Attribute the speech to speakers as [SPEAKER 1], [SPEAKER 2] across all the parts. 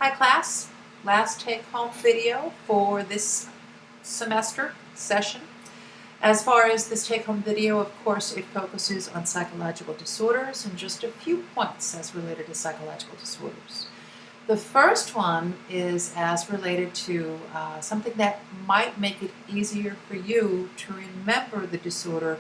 [SPEAKER 1] Hi class, last take-home video for this semester session. As far as this take-home video, of course, it focuses on psychological disorders and just a few points as related to psychological disorders. The first one is as related to something that might make it easier for you to remember the disorder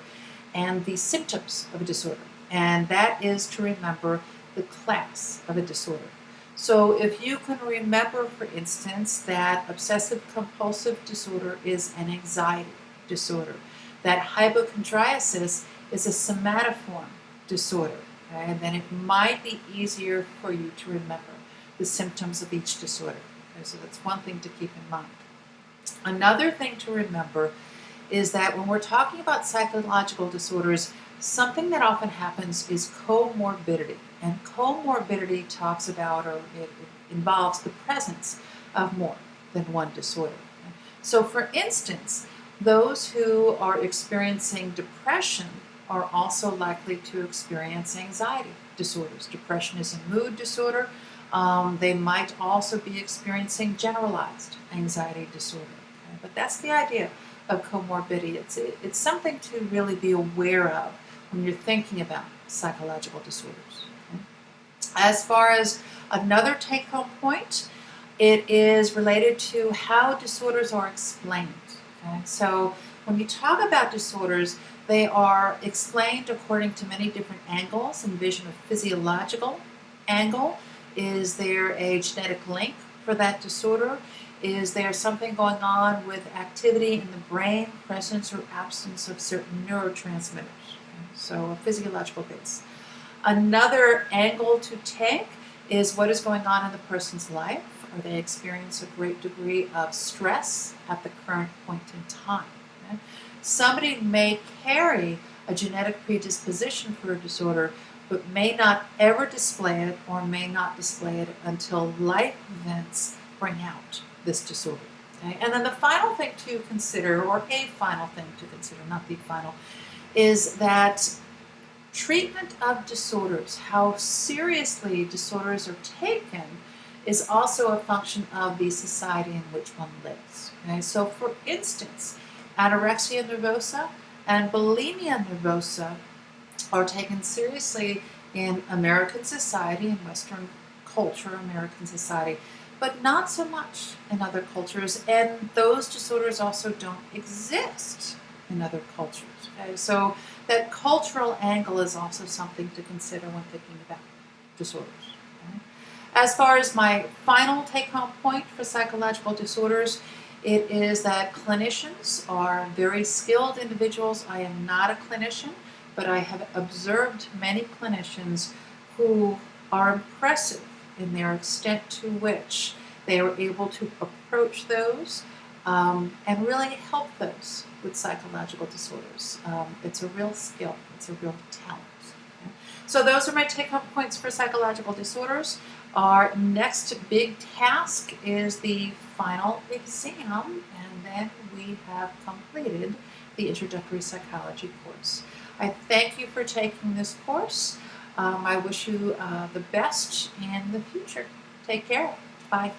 [SPEAKER 1] and the symptoms of a disorder, and that is to remember the class of a disorder. So if you can remember, for instance, that obsessive-compulsive disorder is an anxiety disorder, that hypochondriasis is a somatoform disorder, okay, then it might be easier for you to remember the symptoms of each disorder. Okay, so that's one thing to keep in mind. Another thing to remember is that when we're talking about psychological disorders, something that often happens is comorbidity. And comorbidity talks about, or it involves the presence of more than one disorder. So for instance, those who are experiencing depression are also likely to experience anxiety disorders. Depression is a mood disorder. They might also be experiencing generalized anxiety disorder. Okay? But that's the idea of comorbidity. It's something to really be aware of when you're thinking about psychological disorders. Okay? As far as another take-home point, it is related to how disorders are explained. Okay? So when you talk about disorders, they are explained according to many different angles. Envision a physiological angle. Is there a genetic link for that disorder? Is there something going on with activity in the brain, presence or absence of certain neurotransmitters? Okay? So a physiological base. Another angle to take is what is going on in the person's life. Are they experiencing a great degree of stress at the current point in time? Okay? Somebody may carry a genetic predisposition for a disorder, but may not ever display it, or may not display it until life events bring out this disorder. Okay? And then the final thing to consider, or a final thing to consider, not the final, is that treatment of disorders, how seriously disorders are taken, is also a function of the society in which one lives. Okay? So for instance, anorexia nervosa and bulimia nervosa are taken seriously in American society, in Western culture, American society, but not so much in other cultures, and those disorders also don't exist in other cultures. Okay? So that cultural angle is also something to consider when thinking about disorders. Okay? As far as my final take-home point for psychological disorders, it is that clinicians are very skilled individuals. I am not a clinician, but I have observed many clinicians who are impressive in their extent to which they are able to approach those and really help those with psychological disorders. It's a real skill. It's a real talent. Okay? So those are my take-home points for psychological disorders. Our next big task is the final exam, and then we have completed the introductory psychology course. I thank you for taking this course. I wish you the best in the future. Take care. Bye.